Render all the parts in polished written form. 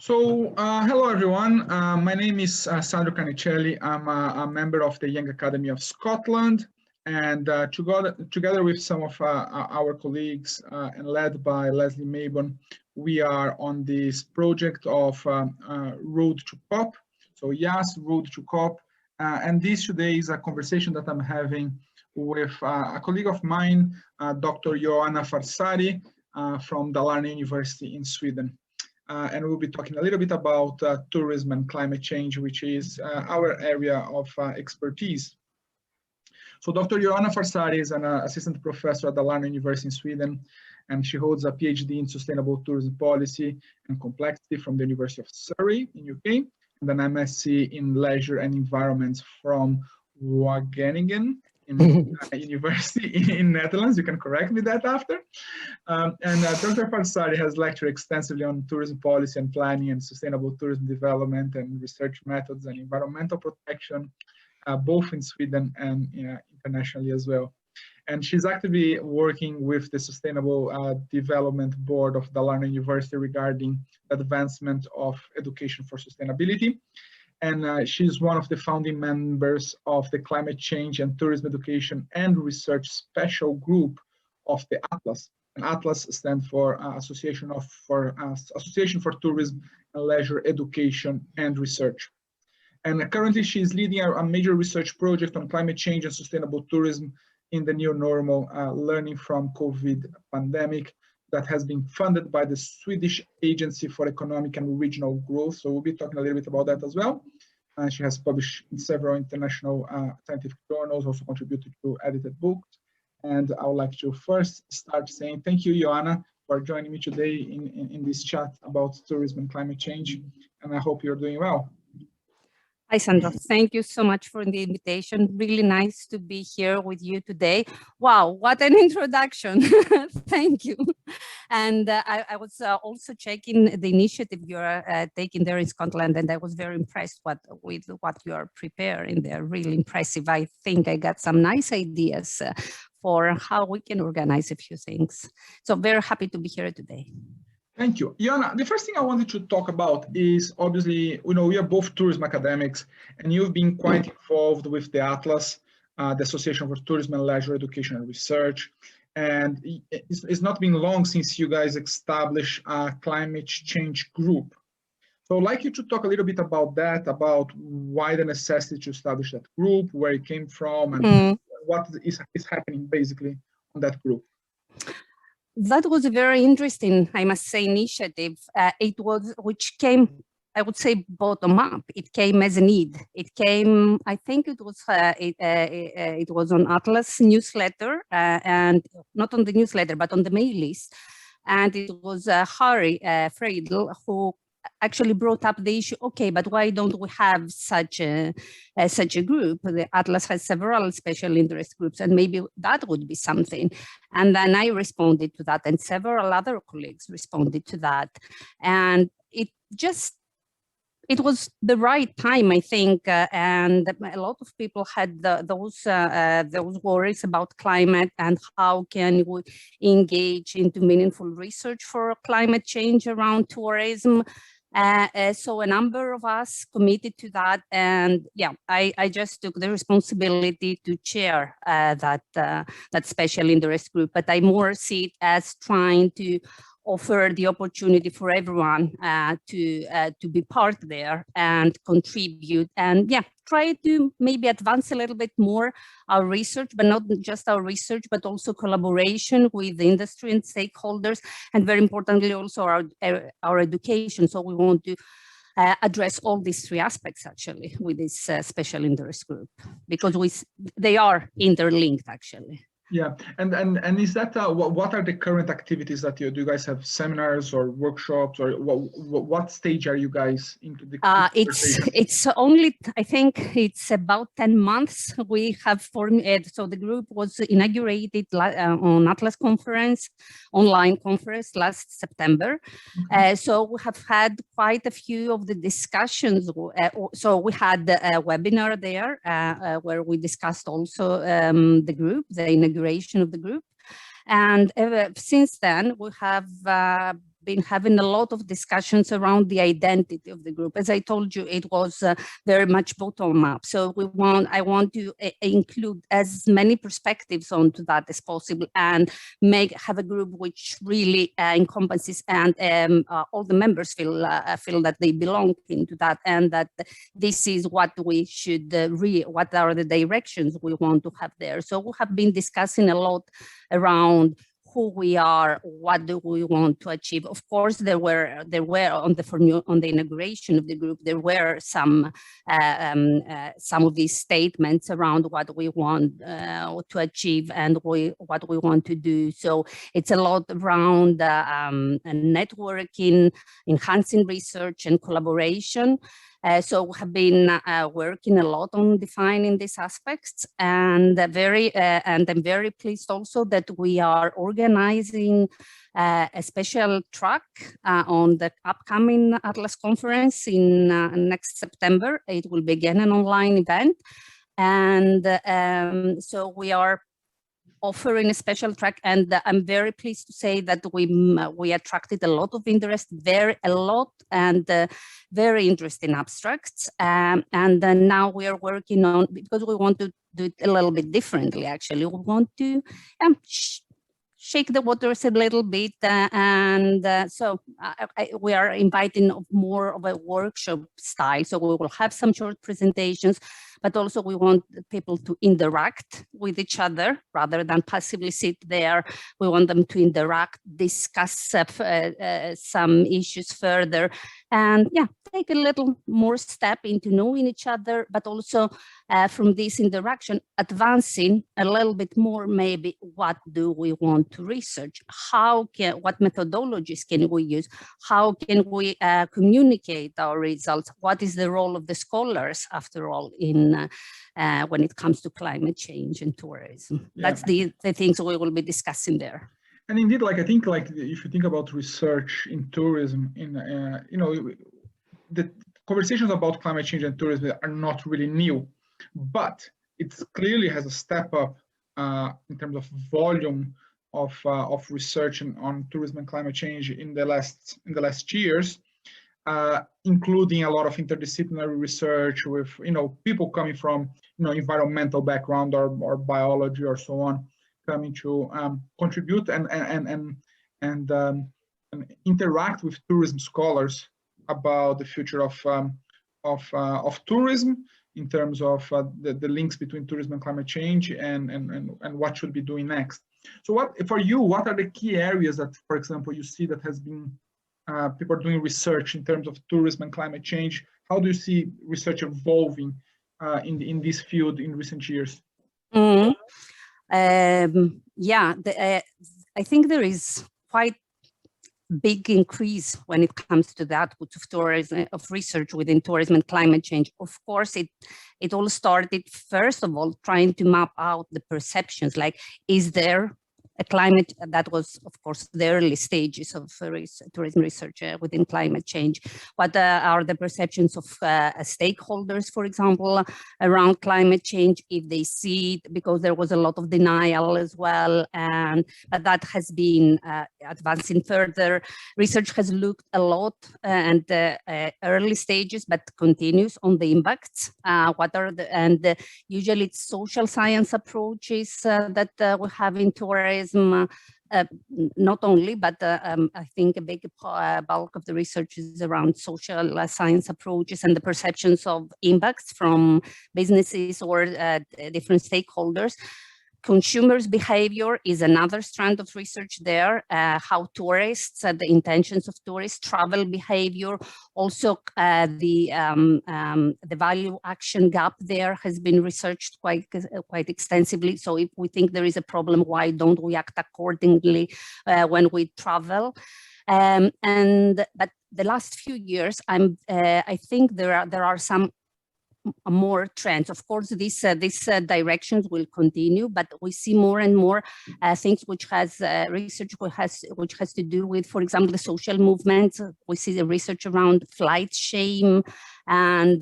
Hello everyone. My name is Sandro Carnicelli. I'm a member of the Young Academy of Scotland, and together with some of our colleagues and led by Leslie Mabon, we are on this project of Road to COP. So yes, Road to COP. And this today is a conversation that I'm having with a colleague of mine, Dr. Ioanna Farsari from Dalarna University in Sweden. And we'll be talking a little bit about tourism and climate change, which is our area of expertise. So Dr. Ioanna Farsari is an assistant professor at Dalarna University in Sweden, and she holds a PhD in sustainable tourism policy and complexity from the University of Surrey in UK, and an MSc in leisure and environments from Wageningen University in Netherlands. You can correct me that after. Dr. Farsari has lectured extensively on tourism policy and planning and sustainable tourism development and research methods and environmental protection, both in Sweden and internationally as well. And she's actively working with the Sustainable Development Board of Dalarna University regarding the advancement of education for sustainability. And she's one of the founding members of the Climate Change and Tourism Education and Research Special Group of the Atlas. And Atlas stands for Association for Tourism and Leisure Education and Research. And currently she's leading a major research project on climate change and sustainable tourism in the new normal, learning from COVID pandemic, that has been funded by the Swedish Agency for Economic and Regional Growth. So we'll be talking a little bit about that as well. She has published in several international scientific journals, also contributed to edited books. And I would like to first start saying thank you, Ioanna, for joining me today in this chat about tourism and climate change. And I hope you're doing well. Hi, Sandro. Thank you so much for the invitation. Really nice to be here with you today. Wow, what an introduction. Thank you. And I was also checking the initiative you're taking there in Scotland, and I was very impressed with what you are preparing there. Really impressive. I think I got some nice ideas for how we can organize a few things. So very happy to be here today. Thank you. Ioanna, the first thing I wanted to talk about is obviously, we are both tourism academics, and you've been quite involved with the Atlas, the Association for Tourism and Leisure Education and Research. And it's not been long since you guys established a climate change group. So I'd like you to talk a little bit about that, about why the necessity to establish that group, where it came from, and what is happening basically on that group. That was a very interesting, I must say, initiative. Which came, I would say, bottom up. It came as a need. It came, I think it was on Atlas newsletter, and not on the newsletter, but on the mail list. And it was Harry Friedel who actually brought up the issue. Okay, but why don't we have such a group? The Atlas has several special interest groups, and maybe that would be something. And then I responded to that, and several other colleagues responded to that, and it was the right time, I think, and a lot of people had those worries about climate and how can we engage into meaningful research for climate change around tourism. So a number of us committed to that, and yeah, I just took the responsibility to chair that special interest group. But I more see it as trying to offer the opportunity for everyone to be part there and contribute, and yeah, try to maybe advance a little bit more our research, but not just our research, but also collaboration with the industry and stakeholders, and very importantly also our education. So we want to address all these three aspects actually with this special interest group, because they are interlinked actually. Yeah, and is that what are the current activities that you do? You guys have seminars or workshops, or what stage are you guys into the? It's only, I think it's about 10 months we have formed it. So the group was inaugurated on Atlas conference, online conference last September. Okay. So we have had quite a few of the discussions. So we had a webinar there where we discussed also the group, the inauguration of the group. And since then, we have been having a lot of discussions around the identity of the group. As I told you, it was very much bottom up. So I want to include as many perspectives onto that as possible, and have a group which really encompasses, and all the members feel that they belong into that, and that this is what we should what are the directions we want to have there. So we have been discussing a lot around who we are, what do we want to achieve. Of course, there were on the inauguration of the group, there were some of these statements around what we want to achieve and what we want to do. So it's a lot around networking, enhancing research and collaboration. So we have been working a lot on defining these aspects, and I'm very pleased also that we are organizing a special track on the upcoming Atlas conference in next September. It will be again an online event, and so we are offering a special track, and I'm very pleased to say that we attracted a lot of interest, very interesting abstracts, and then now we are working on, because we want to do it a little bit differently. Actually, we want to shake the waters a little bit, so we are inviting more of a workshop style. So we will have some short presentations, but also we want people to interact with each other rather than passively sit there. We want them to interact, discuss some issues further, and take a little more step into knowing each other, but also from this interaction, advancing a little bit more, maybe what do we want to research? What methodologies can we use? How can we communicate our results? What is the role of the scholars, after all, in when it comes to climate change and tourism? That's the things we will be discussing there. And indeed, I think, if you think about research in tourism, the conversations about climate change and tourism are not really new, but it clearly has a step up in terms of volume of research on tourism and climate change in the last years, including a lot of interdisciplinary research with people coming from environmental background or biology or so on, coming to contribute and interact with tourism scholars about the future of tourism in terms of the links between tourism and climate change and what should be doing next. So what are the key areas that, for example, you see that has been people are doing research in terms of tourism and climate change? How do you see research evolving in this field in recent years? Mm-hmm. I think there is quite big increase when it comes to the output of tourism, of research within tourism and climate change. Of course, it all started, first of all, trying to map out the perceptions, like, is there a climate? That was, of course, the early stages of tourism research within climate change. What are the perceptions of stakeholders, for example, around climate change, if they see it, because there was a lot of denial as well, and that has been advancing further. Research has looked a lot and early stages, but continues on the impacts. Usually it's social science approaches that we have in tourism. Not only, but I think a big bulk of the research is around social science approaches and the perceptions of impacts from businesses or different stakeholders. Consumers' behavior is another strand of research there, how tourists, the intentions of tourists, travel behavior, also the value action gap there has been researched quite extensively. So if we think there is a problem, why don't we act accordingly when we travel? But the last few years, I think there are some more trends. Of course, these directions will continue, but we see more and more things which has research which has to do with, for example, the social movements. We see the research around flight shame, and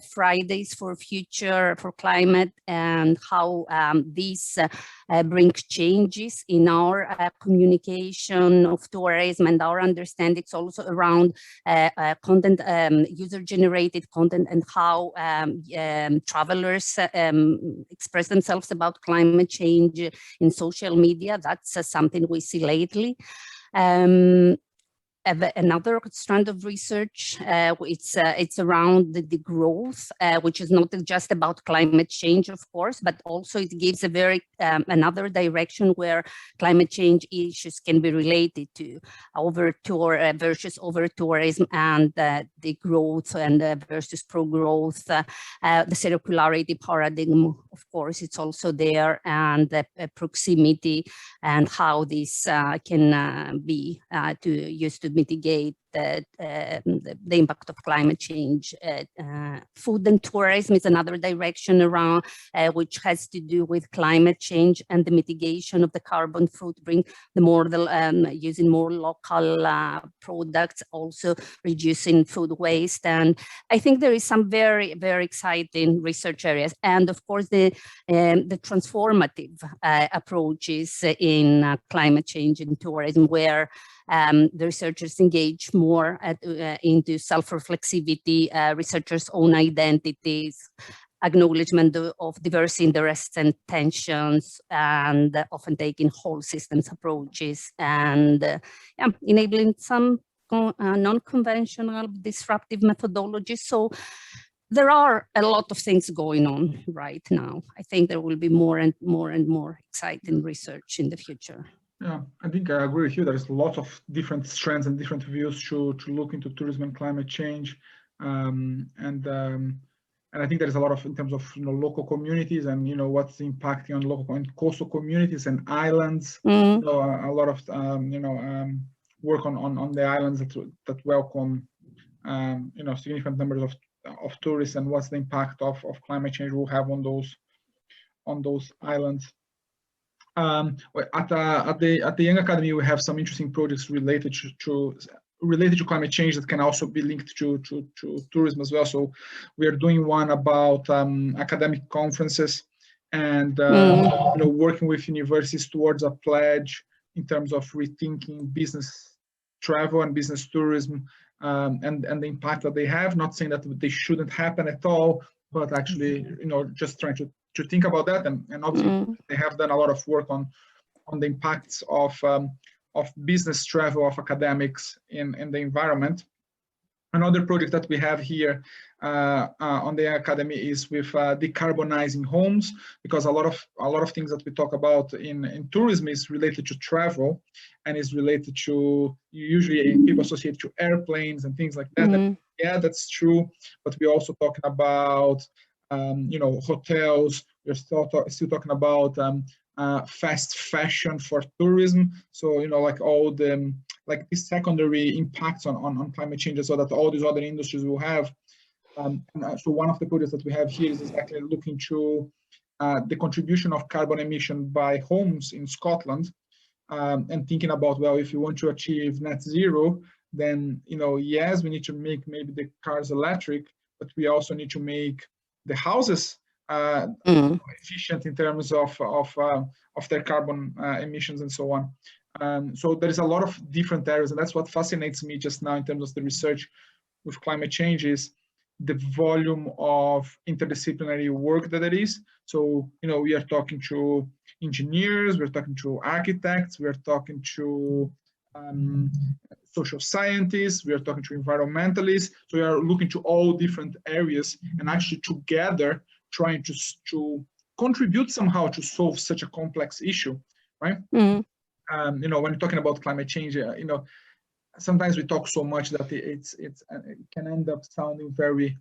Fridays for Future for Climate, and how these bring changes in our communication of tourism and our understandings also around content, user-generated content, and how travelers express themselves about climate change in social media. That's something we see lately. Another strand of research, it's around the growth, which is not just about climate change, of course, but also it gives a very another direction where climate change issues can be related to versus over tourism, and the growth and versus pro-growth, the circularity paradigm, of course, it's also there, and the proximity, and how this can be used to mitigate the impact of climate change. Food and tourism is another direction around, which has to do with climate change and the mitigation of the carbon footprint, using more local products, also reducing food waste. And I think there is some very, very exciting research areas. And of course, the transformative approaches in climate change and tourism, where the researchers engage more into self-reflexivity, researchers' own identities, acknowledgement of diverse interests and tensions, and often taking whole systems approaches, and enabling some non-conventional disruptive methodologies. So there are a lot of things going on right now. I think there will be more and more exciting research in the future. Yeah, I think I agree with you. There's a lot of different strands and different views to look into tourism and climate change, and I think there's a lot of, in terms of local communities, and what's impacting on local and coastal communities and islands. A lot of work on the islands that welcome significant numbers of tourists, and what's the impact of climate change will have on those islands. At the Young Academy, we have some interesting projects related to climate change that can also be linked to tourism as well. So we are doing one about academic conferences, and working with universities towards a pledge in terms of rethinking business travel and business tourism, and the impact that they have. Not saying that they shouldn't happen at all, but actually just trying to think about that, and obviously they have done a lot of work on the impacts of business travel, of academics in the environment. Another project that we have here on the Academy is with decarbonizing homes, because a lot of things that we talk about in tourism is related to travel, and is related to, usually people associate to airplanes and things like that. Yeah, that's true, but we're also talking about hotels. We're still talking about fast fashion for tourism. So like all the these secondary impacts on climate change, so that all these other industries will have. So one of the projects that we have here is exactly looking to the contribution of carbon emission by homes in Scotland, and thinking about, well, if you want to achieve net zero, then yes, we need to make maybe the cars electric, but we also need to make the houses efficient in terms of their carbon emissions and so on. So there is a lot of different areas, and that's what fascinates me just now in terms of the research with climate change, is the volume of interdisciplinary work that it is. So we are talking to engineers, we're talking to architects, we're talking to social scientists, we are talking to environmentalists. So we are looking to all different areas, and actually together trying to contribute somehow to solve such a complex issue, right? When you're talking about climate change, sometimes we talk so much that it can end up sounding very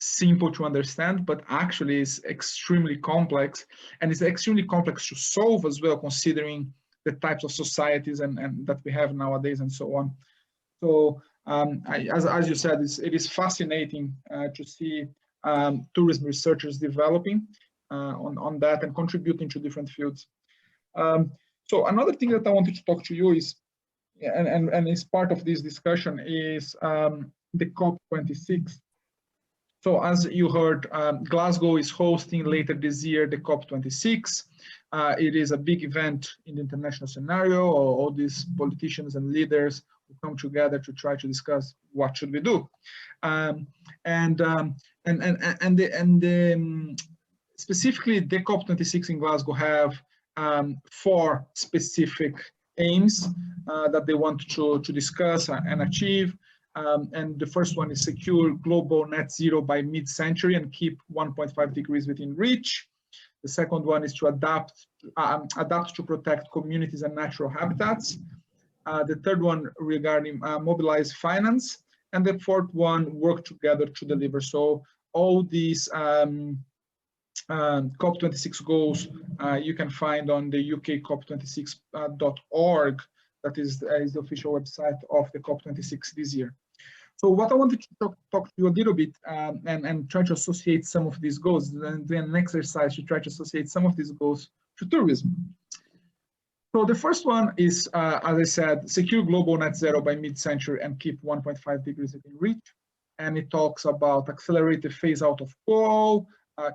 simple to understand, but actually it's extremely complex, and it's extremely complex to solve as well, considering the types of societies and that we have nowadays and so on. So as you said, it is fascinating to see tourism researchers developing on that and contributing to different fields. So another thing that I wanted to talk to you is, and is part of this discussion, is the COP26. So as you heard, Glasgow is hosting later this year the COP26. It is a big event in the international scenario. All these politicians and leaders who come together to try to discuss what should we do. Specifically, the COP26 in Glasgow have 4 specific aims that they want to discuss and achieve. And the first one is secure global net zero by mid-century and keep 1.5 degrees within reach. The second one is to adapt to protect communities and natural habitats. The third one regarding mobilize finance. And the fourth one, work together to deliver. So all these COP26 goals you can find on the UK COP26.org. That is the official website of the COP26 this year. So what I wanted to talk to you a little bit and try to associate some of these goals, and do an exercise to try to associate some of these goals to tourism. So the first one is, as I said, secure global net zero by mid-century and keep 1.5 degrees within reach. And it talks about accelerate the phase out of coal,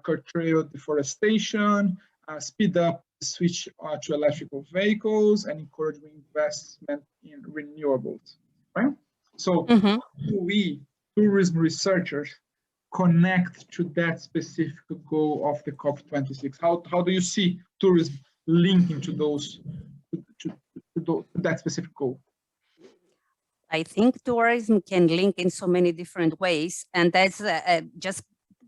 curtail deforestation, speed up the switch to electrical vehicles, and encourage investment in renewables, right? So how do we, tourism researchers, connect to that specific goal of the COP26? How do you see tourism linking to those, to that specific goal? I think tourism can link in so many different ways, and that's just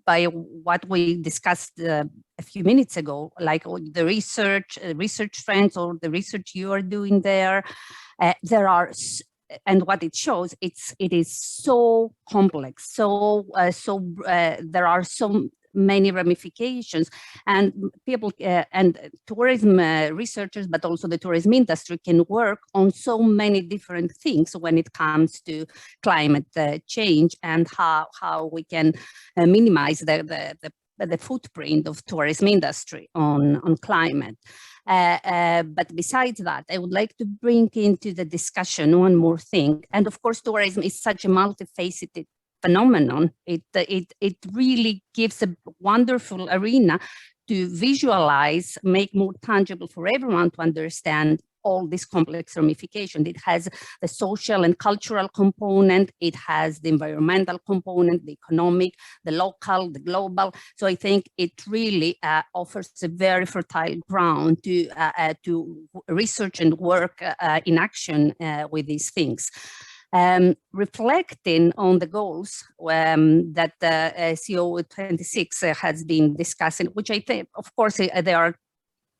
by what we discussed a few minutes ago, like the research trends or the research you are doing there. There are, and what it shows, it is so complex. So there are so many ramifications, and people and tourism researchers, but also the tourism industry can work on so many different things when it comes to climate change and how we can minimize the footprint of tourism industry on climate. But besides that, I would like to bring into the discussion one more thing. And of course, tourism is such a multifaceted phenomenon. It really gives a wonderful arena to visualize, make more tangible for everyone to understand all this complex ramification. It has the social and cultural component, it has the environmental component, the economic, the local, the global. So I think it really offers a very fertile ground to research and work in action with these things. Reflecting on the goals that COP26 has been discussing, which I think, of course, they are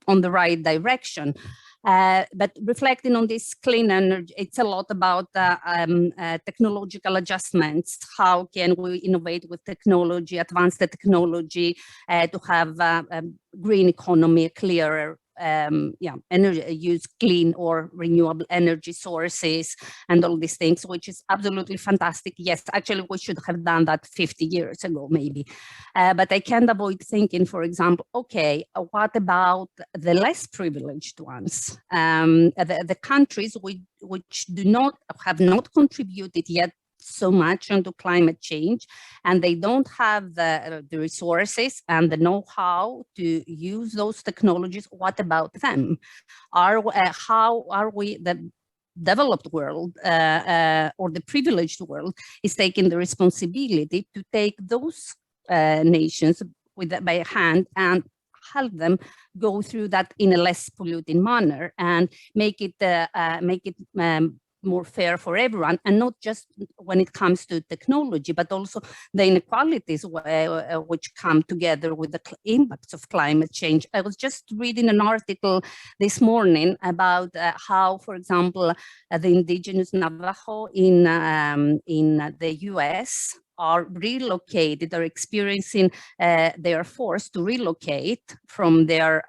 on the right direction. But reflecting on this clean energy, it's a lot about technological adjustments. How can we innovate with technology, advance the technology to have a green economy, clearer energy, use clean or renewable energy sources and all these things, which is absolutely fantastic. Yes, actually, we should have done that 50 years ago, maybe. But I can't avoid thinking, for example, okay, what about the less privileged ones? The countries which have not contributed yet so much onto climate change, and they don't have the resources and the know-how to use those technologies. What about them? How are we, the developed world or the privileged world, is taking the responsibility to take those nations by hand and help them go through that in a less polluting manner and make it more fair for everyone, and not just when it comes to technology, but also the inequalities which come together with the impacts of climate change. I was just reading an article this morning about how, for example, the indigenous Navajo in the US are relocated, are experiencing, they are forced to relocate from their,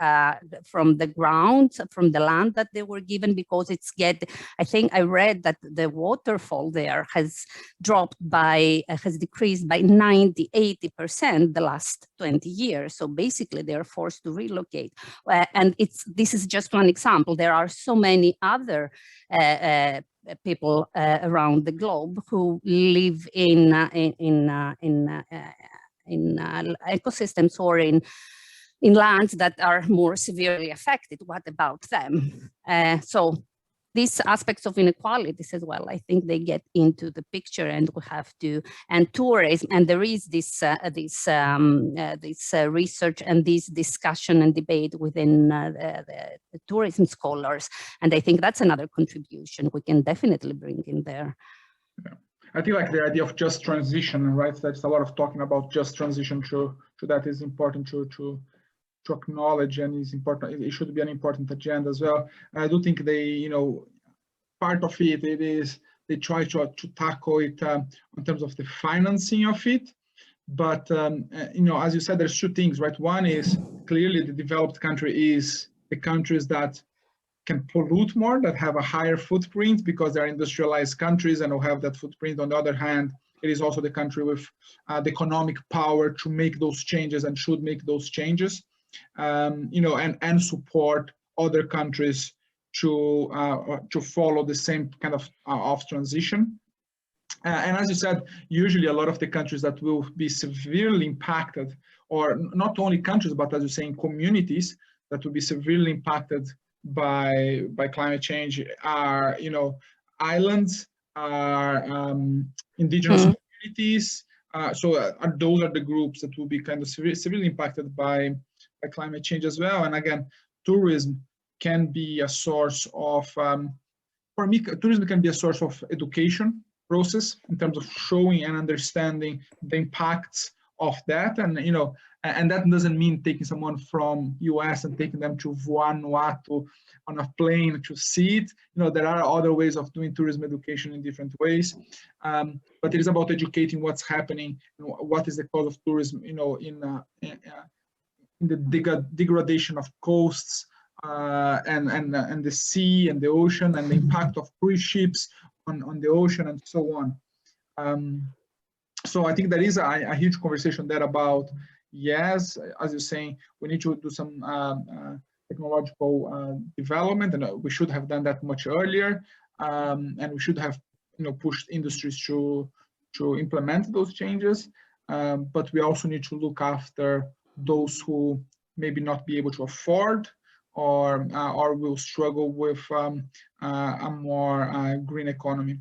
from the ground, from the land that they were given, because I think I read that the waterfall there has dropped by, has decreased by 90–80% the last 20 years. So basically they are forced to relocate. And this is just one example. There are so many other people around the globe who live in ecosystems or in lands that are more severely affected. What about them? So these aspects of inequalities as well, I think they get into the picture, and we have to, and tourism, and there is this research and this discussion and debate within the tourism scholars, and I think that's another contribution we can definitely bring in there. Yeah. I think like the idea of just transition, right? There's a lot of talking about just transition to that is important to acknowledge, and is important. It should be an important agenda as well. I do think they, part of it is they try to tackle it in terms of the financing of it. But as you said, there's two things, right? One is clearly the developed country is the countries that can pollute more, that have a higher footprint because they're industrialized countries and will have that footprint. On the other hand, it is also the country with the economic power to make those changes and should make those changes. And support other countries to follow the same kind of transition. And as you said, usually a lot of the countries that will be severely impacted, or not only countries, but as you say, communities that will be severely impacted by climate change are, islands, are indigenous communities. So those are the groups that will be kind of severely impacted by climate change as well. And again, tourism can be a source of, for me, tourism can be a source of education process in terms of showing and understanding the impacts of that. And, and that doesn't mean taking someone from US and taking them to Vanuatu on a plane to see it. There are other ways of doing tourism education in different ways. But it is about educating what's happening, what is the cause of tourism, in the degradation of coasts and the sea and the ocean, and the impact of cruise ships on the ocean and so on. So I think there is a huge conversation there about, yes, as you're saying, we need to do some technological development, and we should have done that much earlier, and we should have pushed industries to implement those changes, but we also need to look after those who maybe not be able to afford or will struggle with a more green economy.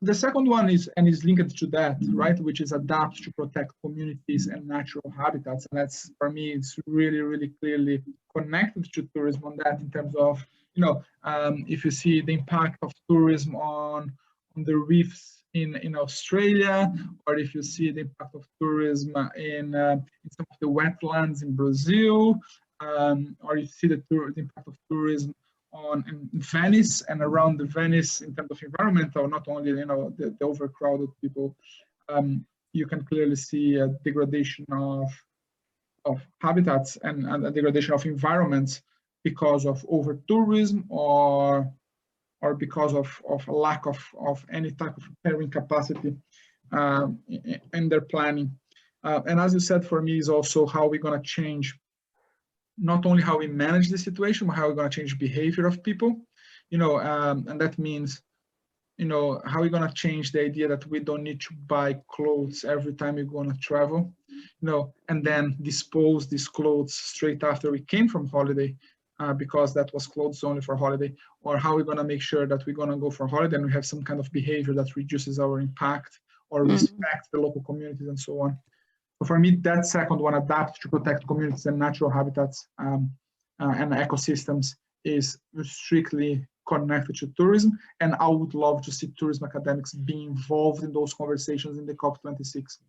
The second one is linked to that, right, which is adapt to protect communities and natural habitats. And that's, for me, it's really, really clearly connected to tourism on that, in terms of, if you see the impact of tourism on the reefs in Australia, or if you see the impact of tourism in some of the wetlands in Brazil, or you see the impact of tourism in Venice and around the Venice in terms of environmental, not only the overcrowded people, you can clearly see a degradation of habitats and a degradation of environments because of over tourism or because of a lack of any type of carrying capacity in their planning. And as you said, for me, is also how we're going to change not only how we manage the situation, but how we're going to change behavior of people, and that means, how we're going to change the idea that we don't need to buy clothes every time we're going to travel, and then dispose these clothes straight after we came from holiday, because that was clothes only for holiday, or how we're going to make sure that we're going to go for holiday and we have some kind of behavior that reduces our impact or respect the local communities and so on. So for me, that second one, adapt to protect communities and natural habitats and ecosystems, is strictly connected to tourism. And I would love to see tourism academics be involved in those conversations in the COP26.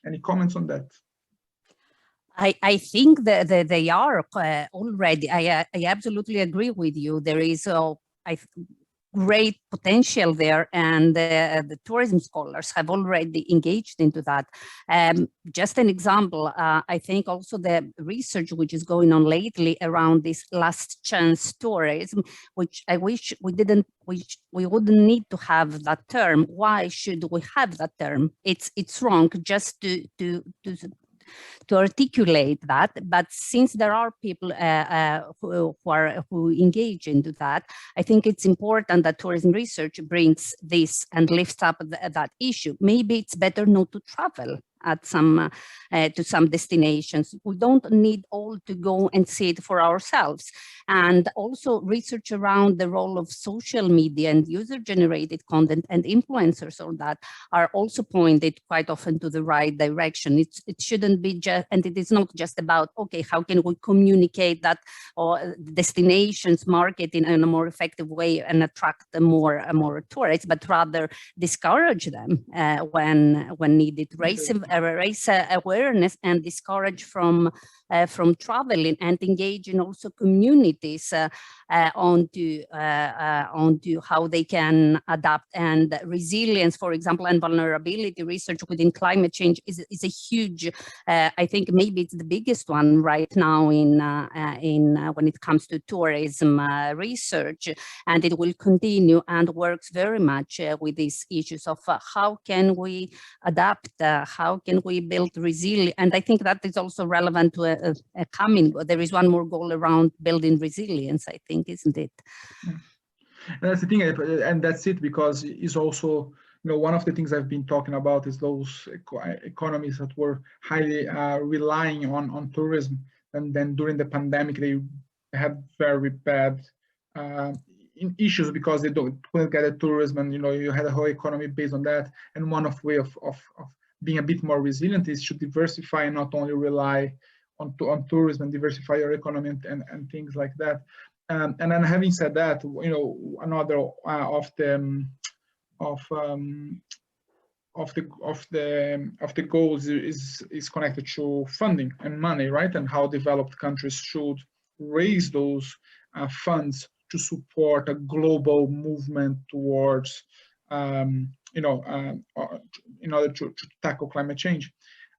Any comments on that? I think that they are already. I absolutely agree with you. There is great potential there, and the tourism scholars have already engaged into that. Just an example, I think also the research which is going on lately around this last chance tourism, which I wish we didn't, which we wouldn't need to have that term. Why should we have that term? It's wrong just to articulate that, but since there are people who engage into that, I think it's important that tourism research brings this and lifts up that issue. Maybe it's better not to travel at some to some destinations. We don't need all to go and see it for ourselves. And also research around the role of social media and user-generated content and influencers on that are also pointed quite often to the right direction. It shouldn't be just, and it is not just about, okay, how can we communicate that or destinations market in a more effective way and attract more tourists, but rather discourage them when needed, raise awareness and discourage from traveling, and engage in also communities onto how they can adapt. And resilience, for example, and vulnerability research within climate change is a huge, I think maybe it's the biggest one right now in when it comes to tourism research, and it will continue and works very much with these issues of how can we adapt, how can we build resilience. And I think that is also relevant to a coming, there is one more goal around building resilience, I think, isn't it? And that's the thing, and that's it, because it's also, one of the things I've been talking about is those economies that were highly relying on tourism, and then during the pandemic they had very bad issues because they couldn't get a tourism, and you had a whole economy based on that. And one of way of being a bit more resilient is to diversify and not only rely on tourism, and diversify your economy and things like that. And then having said that, another of the goals is connected to funding and money, right? And how developed countries should raise those funds to support a global movement towards, in order to tackle climate change.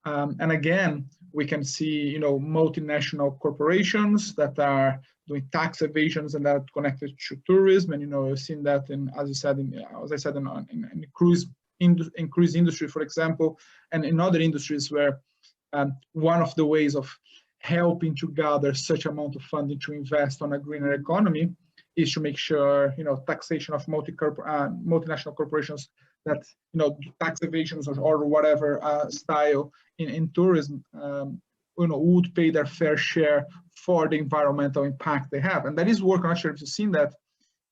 And again, we can see, multinational corporations that are doing tax evasions and that are connected to tourism. And, you've seen that in, as I said, in cruise industry, for example, and in other industries where one of the ways of helping to gather such amount of funding to invest on a greener economy is to make sure, taxation of multinational corporations that, tax evasions or whatever style in tourism, would pay their fair share for the environmental impact they have. And that is work, actually, if you've seen that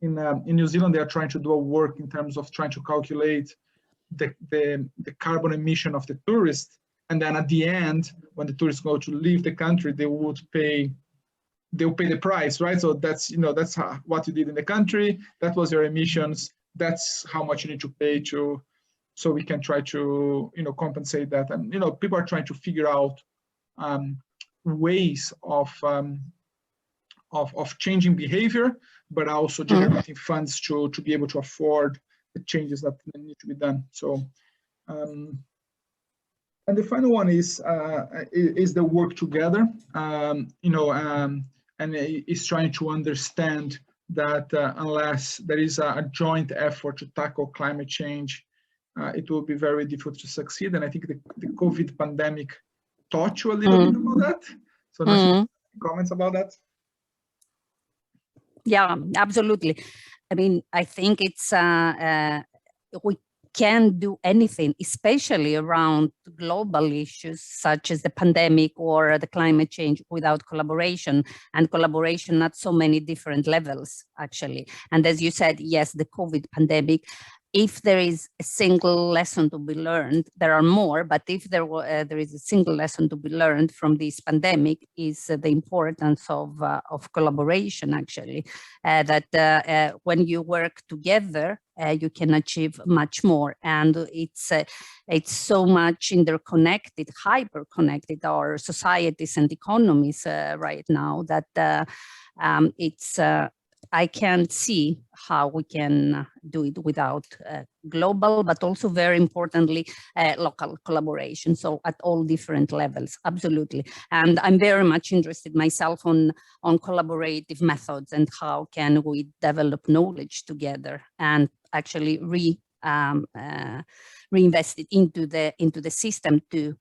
in New Zealand, they are trying to do a work in terms of trying to calculate the carbon emission of the tourist. And then at the end, when the tourists go to leave the country, they'll pay the price, right? So that's, that's what you did in the country, that was your emissions, that's how much you need to pay so we can try to, compensate that. And, people are trying to figure out ways of changing behavior, but also generating funds to be able to afford the changes that need to be done. So, and the final one is the work together, and is trying to understand that unless there is a joint effort to tackle climate change, it will be very difficult to succeed. And I think the COVID pandemic taught you a little bit about that. So any comments about that? Yeah, absolutely. I mean, I think it's we can't do anything, especially around global issues such as the pandemic or the climate change, without collaboration, and collaboration at so many different levels, actually. And as you said, yes, the COVID pandemic, if there is a single lesson to be learned, there are more, but if there is a single lesson to be learned from this pandemic, is the importance of collaboration, actually, that when you work together, you can achieve much more. And it's so much interconnected, hyper-connected, our societies and economies right now, that I can't see how we can do it without global, but also very importantly, local collaboration. So at all different levels, absolutely. And I'm very much interested myself on collaborative methods and how can we develop knowledge together and actually reinvest it into the system to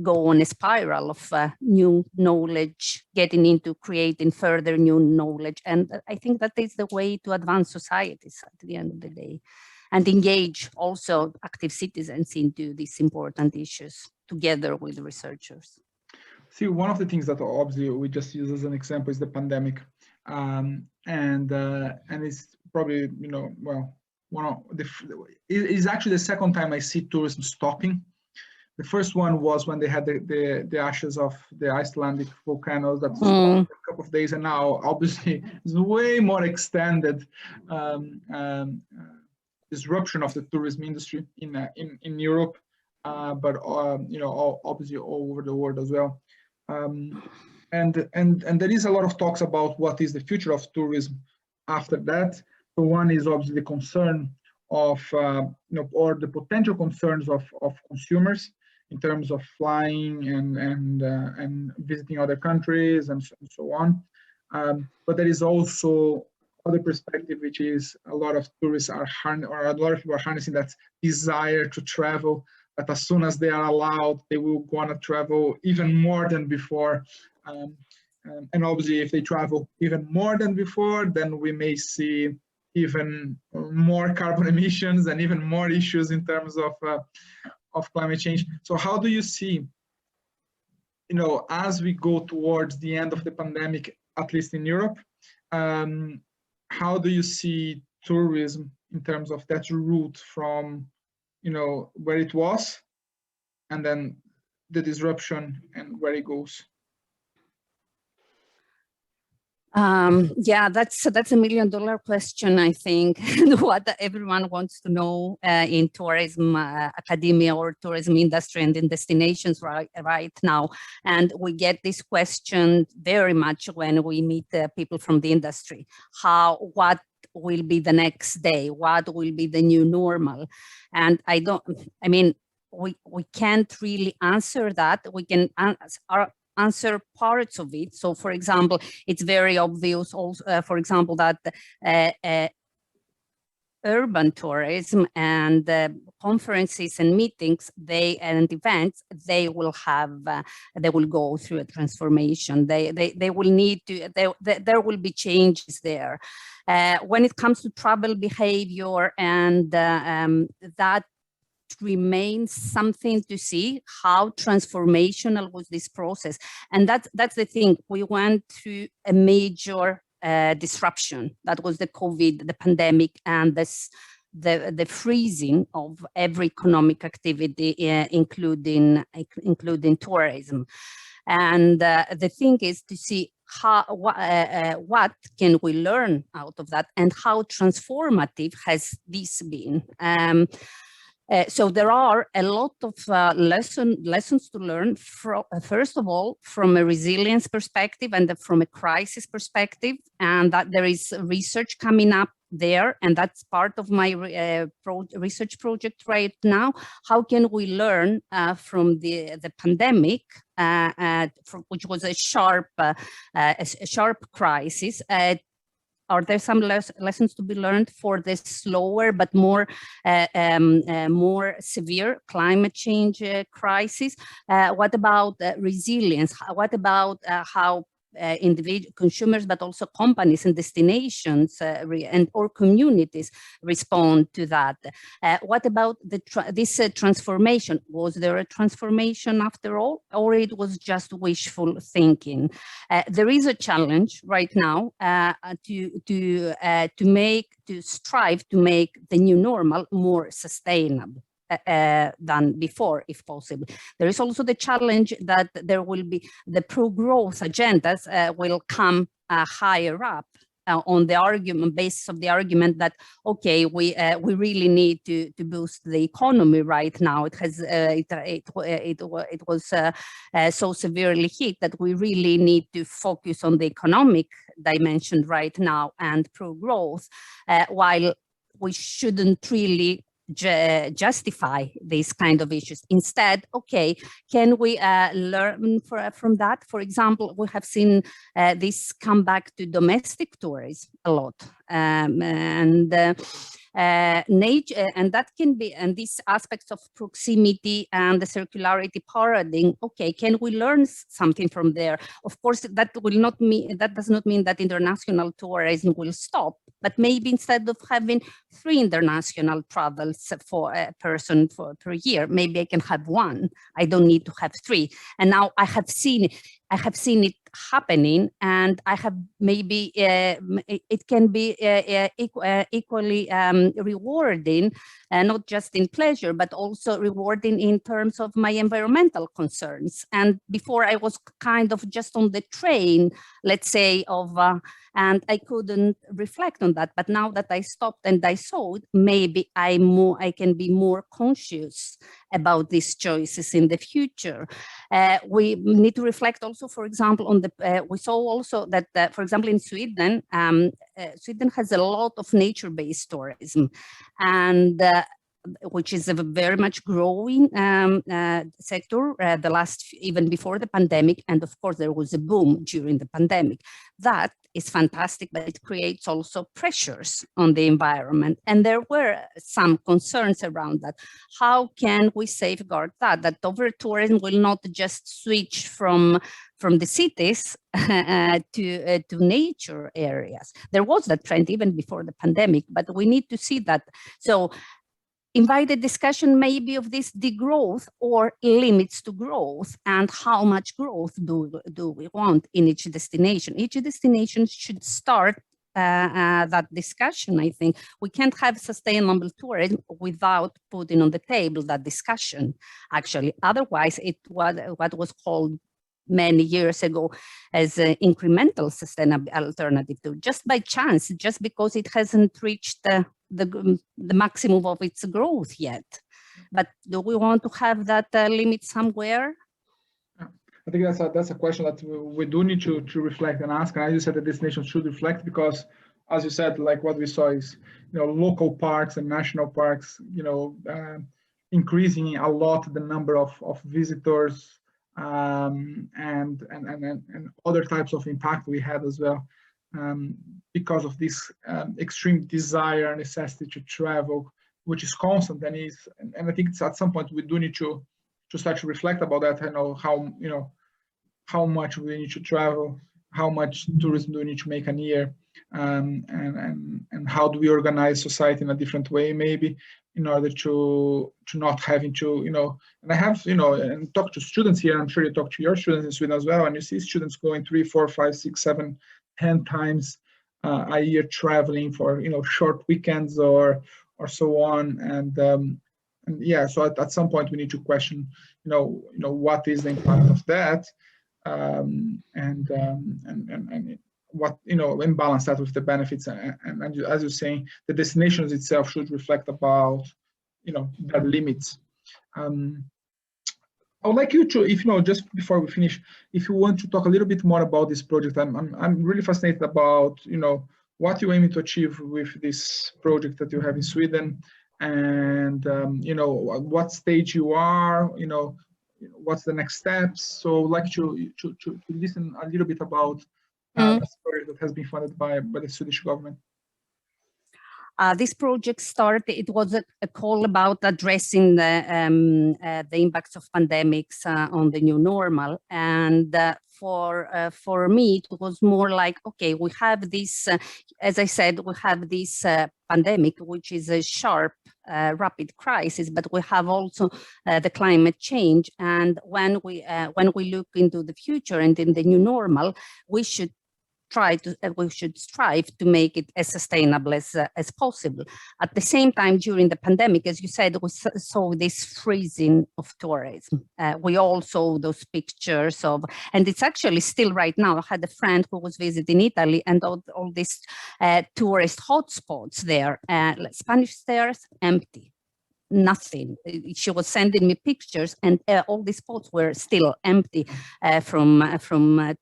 go on a spiral of new knowledge, getting into creating further new knowledge. And I think that is the way to advance societies at the end of the day. and engage also active citizens into these important issues together with researchers. See, one of the things that obviously we just use as an example is the pandemic, and it's probably, you know, well, one of the, it is actually the second time I see tourism stopping. The first one was when they had the ashes of the Icelandic volcanoes that stopped for a couple of days, and now obviously it's way more extended disruption of the tourism industry in Europe, but you know, obviously all over the world as well. And there is a lot of talks about what is the future of tourism after that. So one is obviously the concern of you know, or the potential concerns of consumers in terms of flying and visiting other countries and so on. But there is also other perspective, which is a lot of tourists are a lot of people are harnessing that desire to travel, that as soon as they are allowed, they will want to travel even more than before. And obviously, if they travel even more than before, then we may see even more carbon emissions and even more issues in terms of climate change. So how do you see, you know, as we go towards the end of the pandemic, at least in Europe, how do you see tourism in terms of that route from, you know, where it was, and then the disruption and where it goes? Yeah, that's a $1 million question, I think, what everyone wants to know in tourism academia or tourism industry and in destinations right now. And we get this question very much when we meet people from the industry. What will be the next day? What will be the new normal? And we can't really answer that. We can answer parts of it. So, for example, it's very obvious also, for example, that urban tourism and conferences and meetings, and events, they will go through a transformation. They will need to, there will be changes there. When it comes to travel behavior, and that remains something to see how transformational was this process. And that's the thing. We went through a major disruption. That was the COVID, the pandemic, and the freezing of every economic activity, including tourism. And the thing is to see what can we learn out of that, and how transformative has this been. So there are a lot of lessons to learn, first of all, from a resilience perspective and from a crisis perspective, and that there is research coming up there, and that's part of my research project right now. How can we learn from the pandemic, which was a sharp crisis? Are there some lessons to be learned for this slower but more severe climate change crisis? What about resilience? What about how individual consumers, but also companies and destinations or communities respond to that? What about this transformation? Was there a transformation after all, or it was just wishful thinking? There is a challenge right now to strive to make the new normal more sustainable than before, if possible. There is also the challenge that there will be the pro-growth agendas will come higher up on the basis of the argument that, okay, we really need to boost the economy right now. It has it was so severely hit that we really need to focus on the economic dimension right now and pro-growth, while we shouldn't really justify these kind of issues. Instead, okay, can we learn from that? For example, we have seen this come back to domestic tourism a lot, and nature, and that can be, and these aspects of proximity and the circularity paradigm. Okay, can we learn something from there? Of course, that will not mean, that does not mean that international tourism will stop. But maybe instead of having 3 international travels for a person per year, maybe I can have 1. I don't need to have 3. And now I have seen it happening, and I have maybe it can be equally rewarding, not just in pleasure, but also rewarding in terms of my environmental concerns. And before I was kind of just on the train, let's say, and I couldn't reflect on that. But now that I stopped and I saw it, maybe I can be more conscious about these choices in the future. We need to reflect also, for example, on we saw also that, for example, in Sweden, Sweden has a lot of nature-based tourism, and which is a very much growing sector, even before the pandemic. And of course, there was a boom during the pandemic. That is fantastic, but it creates also pressures on the environment. And there were some concerns around that. How can we safeguard that over-tourism will not just switch from the cities to nature areas? There was that trend even before the pandemic, but we need to see that. So invite a discussion maybe of this degrowth or limits to growth, and how much growth do we want in each destination. Each destination should start that discussion. I think we can't have sustainable tourism without putting on the table that discussion, actually. Otherwise, it was what was called many years ago as an incremental sustainable alternative to, just by chance, just because it hasn't reached the maximum of its growth yet. But do we want to have that limit somewhere? I think that's a question that we do need to reflect and ask. And as you said, the destination should reflect, because, as you said, like what we saw is, local parks and national parks, increasing a lot the number of visitors, and other types of impact we had as well, because of this extreme desire and necessity to travel, which is constant, and I think it's at some point we do need to start to reflect about that. I know how much we need to travel, how much tourism do we need to make a year, and how do we organize society in a different way, maybe, in order to not having to, and I have, and talk to students here, I'm sure you talk to your students in Sweden as well, and you see students going 3, 4, 5, 6, 7, 10 times a year traveling for, short weekends or so on. And yeah, so at some point we need to question, what is the impact of that, and what, and balance that with the benefits. And as you're saying, the destinations itself should reflect about, the limits. I would like you to, if just before we finish, if you want to talk a little bit more about this project. I'm really fascinated about, what you're aiming to achieve with this project that you have in Sweden, and what stage you are, what's the next steps. So I'd like to listen a little bit about this project that has been funded by the Swedish government. This project started, it was a call about addressing the impacts of pandemics on the new normal. And for me, it was more like, okay, we have this, as I said, we have this pandemic, which is a sharp, rapid crisis, but we have also the climate change. And when we look into the future and in the new normal, we should strive to make it as sustainable as possible. At the same time, during the pandemic, as you said, we saw this freezing of tourism. We all saw those pictures of, and it's actually still right now. I had a friend who was visiting Italy, and all these tourist hotspots there, Spanish stairs, empty. Nothing. She was sending me pictures, and all these spots were still empty from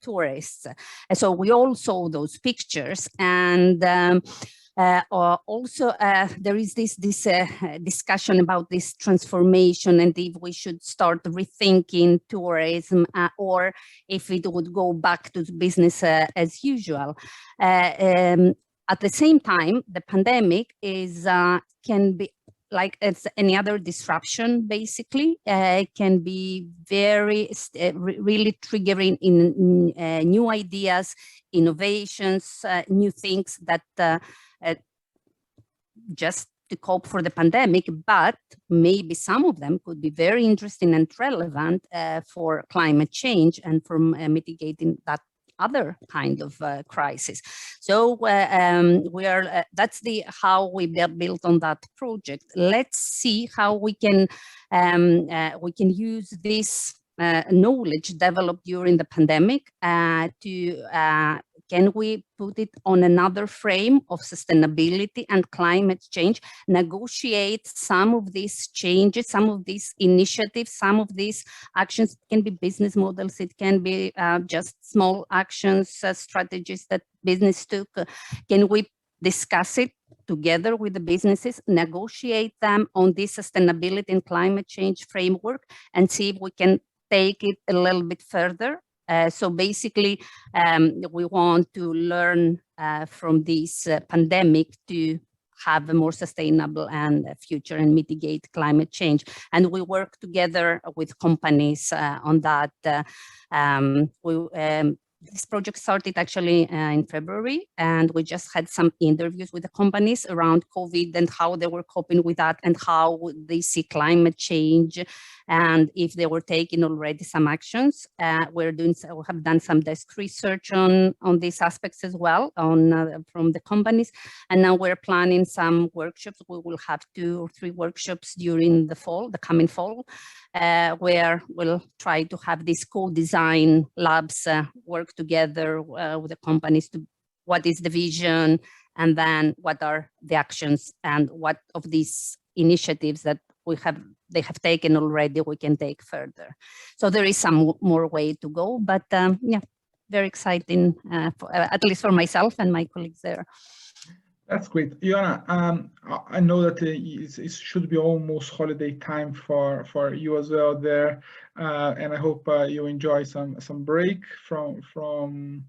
tourists. And so we all saw those pictures, and also there is this discussion about this transformation, and if we should start rethinking tourism, or if it would go back to business as usual. At the same time, the pandemic can be like it's any other disruption, basically, can be very, really triggering in new ideas, innovations, new things that just to cope for the pandemic, but maybe some of them could be very interesting and relevant for climate change and for mitigating that other kind of crisis. So that's how we built on that project. Let's see how we can use this knowledge developed during the pandemic can we put it on another frame of sustainability and climate change, negotiate some of these changes, some of these initiatives, some of these actions. It can be business models, it can be just small actions, strategies that business took. Can we discuss it together with the businesses, negotiate them on this sustainability and climate change framework, and see if we can take it a little bit further? So basically, we want to learn from this pandemic to have a more sustainable and future and mitigate climate change. And we work together with companies on that. This project started actually in February, and we just had some interviews with the companies around COVID and how they were coping with that and how they see climate change and if they were taking already some actions. We have done some desk research on these aspects as well from the companies, and now we're planning some workshops. We will have 2 or 3 workshops during the coming fall, where we'll try to have these co-design labs work together with the companies to what is the vision, and then what are the actions, and what of these initiatives that they have taken already we can take further. So there is some more way to go, but yeah, very exciting, at least for myself and my colleagues there. That's great. Ioanna, I know that it should be almost holiday time for you as well there, and I hope you enjoy some break from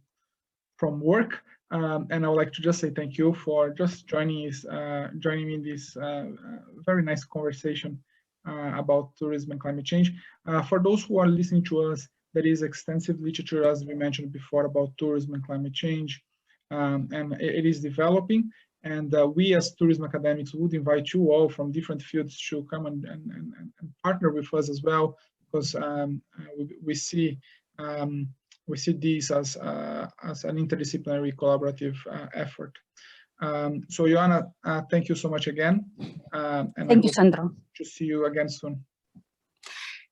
work. And I would like to just say thank you for just joining me in this very nice conversation about tourism and climate change. For those who are listening to us, there is extensive literature, as we mentioned before, about tourism and climate change, and it is developing. And we as tourism academics would invite you all from different fields to come and partner with us as well, because we see this as an interdisciplinary collaborative effort. So Ioanna, thank you so much again. And thank you, Sandro. To see you again soon.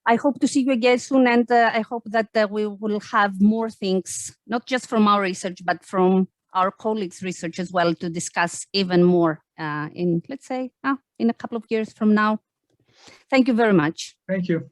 I hope to see you again soon, and I hope that we will have more things, not just from our research, but from our colleagues' research as well, to discuss even more in, let's say, in a couple of years from now. Thank you very much. Thank you.